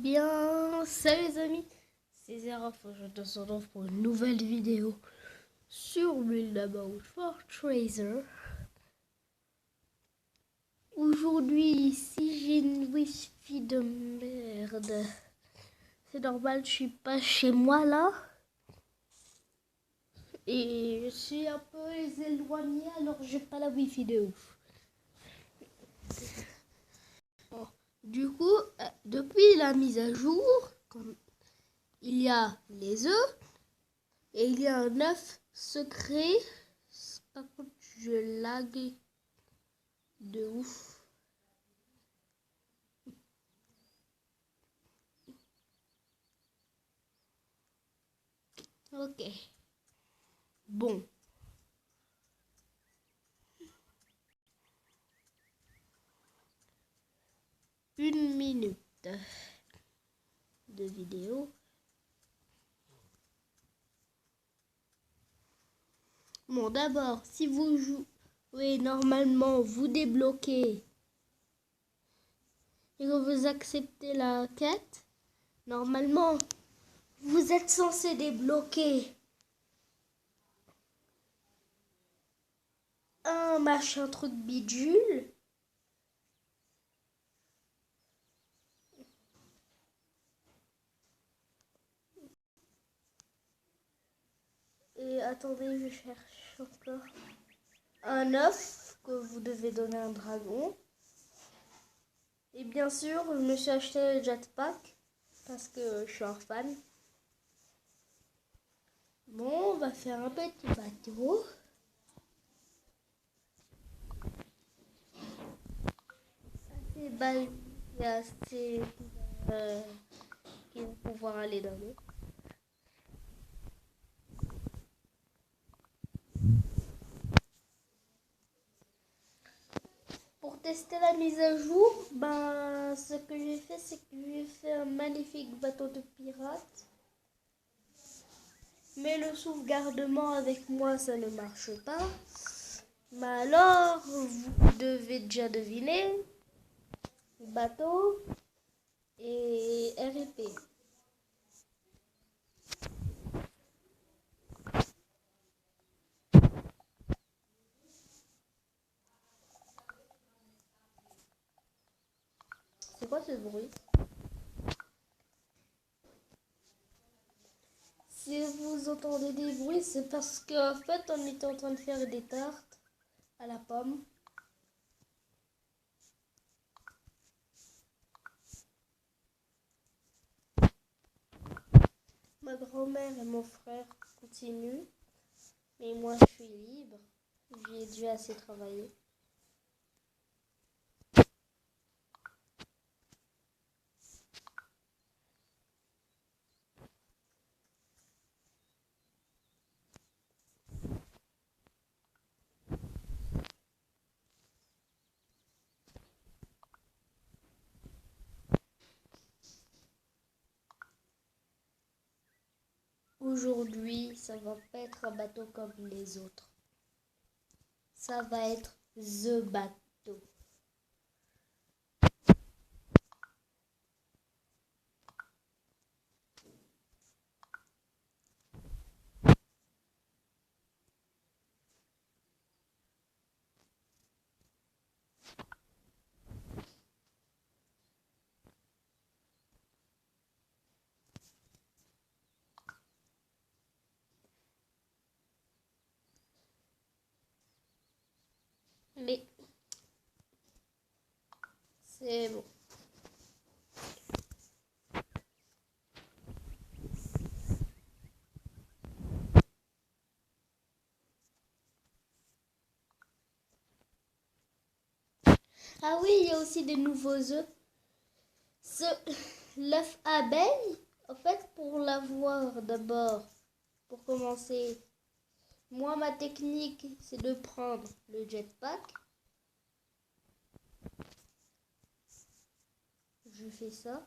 bien, salut les amis, c'est Zeraf, je te retrouve pour une nouvelle vidéo sur Build About Fortracer. Aujourd'hui, si j'ai une wifi de merde, c'est normal, je suis pas chez moi là. Et je suis un peu éloigné, alors j'ai pas la wifi de ouf. Bon. Du coup, depuis la mise à jour, il y a les œufs et il y a un œuf secret. Par contre, je lag de ouf. Ok. Bon. Une minute de vidéo. Bon, d'abord, si vous jouez normalement, vous débloquez et que vous acceptez la quête, normalement, vous êtes censé débloquer un machin truc bidule. Et attendez, je cherche encore. Un œuf que vous devez donner à un dragon. Et bien sûr, je me suis acheté le jetpack parce que je suis un fan. Bon, on va faire un petit bateau. Assez basique et assez qui va pouvoir aller dans l'eau. Pour tester la mise à jour, ce que j'ai fait, c'est que j'ai fait un magnifique bateau de pirate. Mais le sauvegardement avec moi, ça ne marche pas. Mais alors, vous devez déjà deviner. Bateau et RP. C'est quoi ce bruit? Si vous entendez des bruits, c'est parce qu'en fait, on était en train de faire des tartes à la pomme. Ma grand-mère et mon frère continuent, mais moi je suis libre. J'ai dû assez travailler. Aujourd'hui, ça va pas être un bateau comme les autres. Ça va être The Bateau. Mais c'est bon. Ah oui, il y a aussi des nouveaux œufs. L'œuf abeille, en fait, pour l'avoir d'abord, pour commencer, moi, ma technique, c'est de prendre le jetpack. Je fais ça.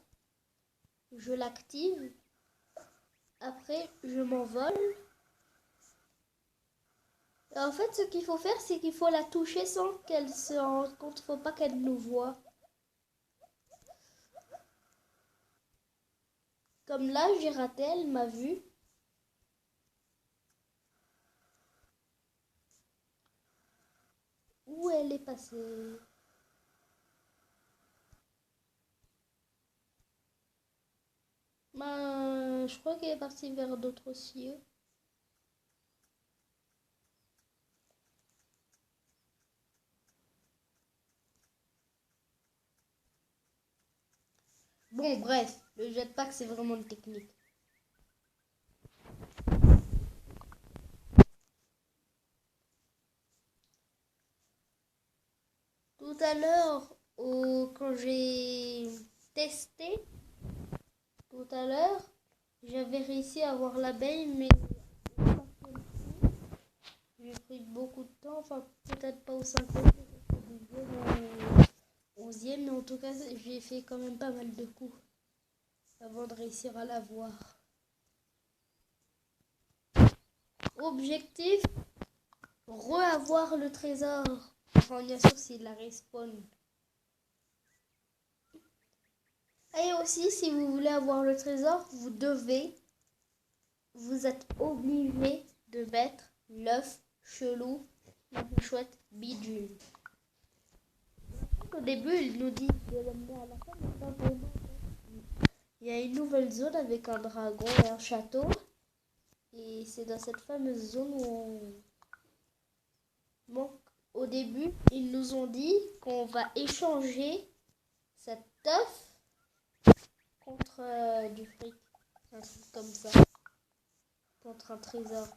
Je l'active. Après, je m'envole. Et en fait, ce qu'il faut faire, c'est qu'il faut la toucher sans qu'elle se rende compte. Il ne faut pas qu'elle nous voie. Comme là, j'ai raté, elle m'a vu. Où elle est passée? Ben, je crois qu'elle est partie vers d'autres cieux. Bon, bref, le jetpack, c'est vraiment une technique. Tout à l'heure, quand j'ai testé, tout à l'heure, j'avais réussi à avoir l'abeille, mais j'ai pris beaucoup de temps, enfin peut-être pas au 50e, au 11e, mais en tout cas, j'ai fait quand même pas mal de coups avant de réussir à la voir. Objectif, re-avoir le trésor. Enfin, bien sûr, s'il la respawn. Et aussi, si vous voulez avoir le trésor, vous êtes obligé de mettre l'œuf chelou, la chouette bidule. Au début, il nous dit de l'emmener à la fin, mais pas vraiment. Il y a une nouvelle zone avec un dragon et un château. Et c'est dans cette fameuse zone où on... Bon, au début, ils nous ont dit qu'on va échanger cet œuf contre du fric. Un truc comme ça. Contre un trésor.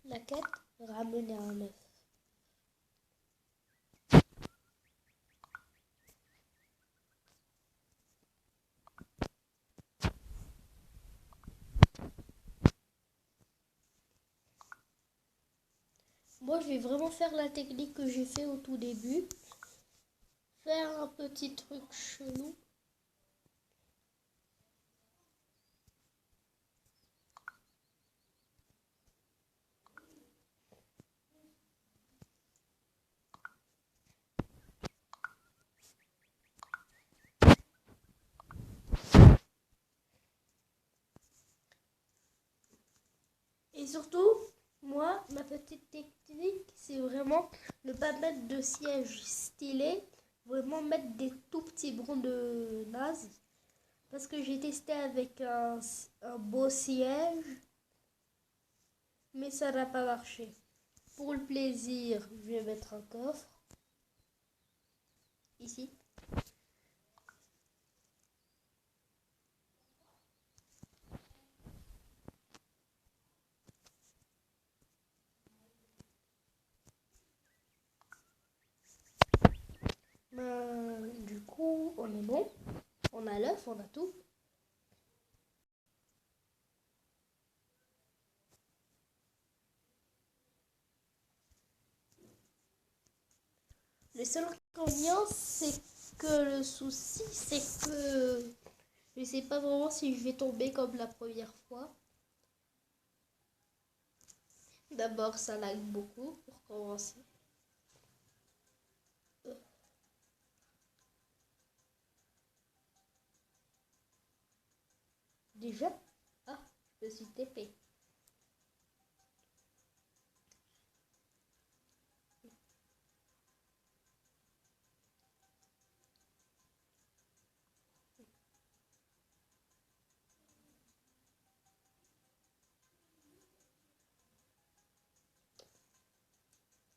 La quête, ramener un œuf. Moi, je vais vraiment faire la technique que j'ai fait au tout début. Faire un petit truc chelou. Et surtout, moi, ma petite technique, c'est vraiment ne pas mettre de siège stylé. Vraiment mettre des tout petits brons de naze. Parce que j'ai testé avec un beau siège. Mais ça n'a pas marché. Pour le plaisir, je vais mettre un coffre. Ici. Du coup, on est bon. On a l'œuf, on a tout. Le seul inconvénient, c'est que le souci, c'est que je sais pas vraiment si je vais tomber comme la première fois. D'abord, ça lag beaucoup pour commencer. Déjà, Je suis TP.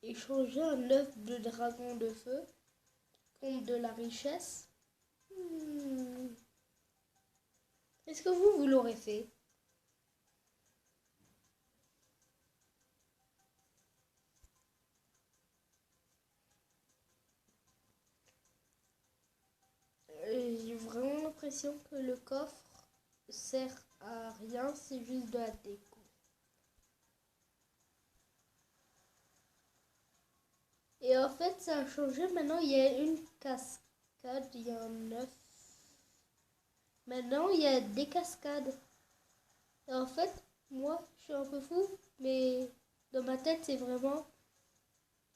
Échanger un œuf de dragon de feu contre de la richesse. Est-ce que vous l'aurez fait? J'ai vraiment l'impression que le coffre sert à rien, c'est juste de la déco. Et en fait, ça a changé. Maintenant, il y a une cascade, il y a un œuf. Maintenant, il y a des cascades. Et en fait, moi, je suis un peu fou, mais dans ma tête, c'est vraiment...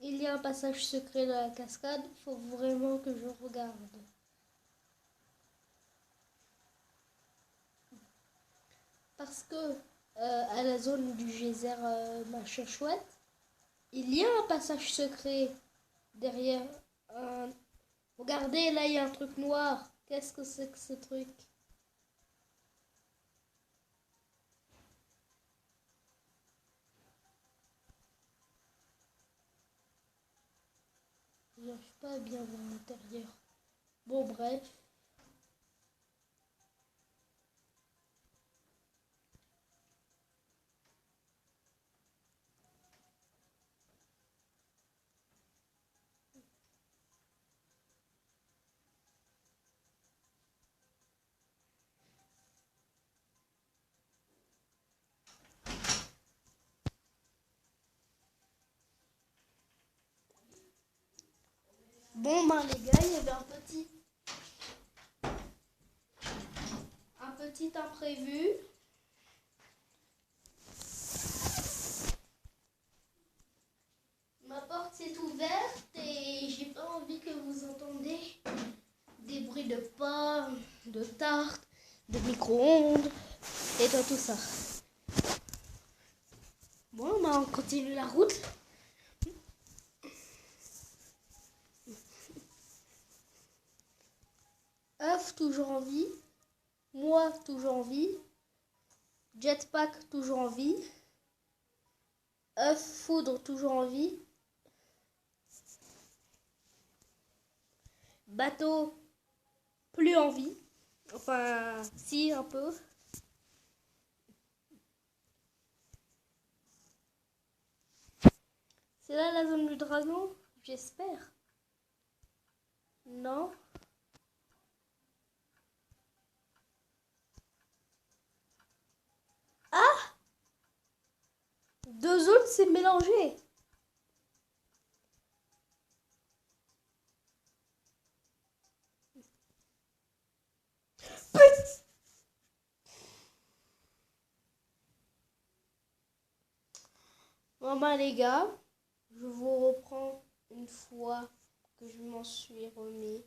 Il y a un passage secret dans la cascade, il faut vraiment que je regarde. Parce que à la zone du geyser machin chouette, il y a un passage secret derrière un... Regardez, là, il y a un truc noir. Qu'est-ce que c'est que ce truc? J'arrive pas à bien voir l'intérieur. Bon, bref. Bon, ben les gars, il y avait un petit imprévu. Ma porte s'est ouverte et j'ai pas envie que vous entendez des bruits de pommes, de tarte, de micro-ondes et de tout ça. Bon, ben on continue la route. œuf toujours en vie, moi toujours en vie, jetpack toujours en vie, œuf foudre toujours en vie, bateau plus en vie, enfin si un peu. C'est là la zone du dragon, j'espère. Non. Ah, deux zones s'est mélangé. Bon ben les gars, je vous reprends une fois que je m'en suis remis.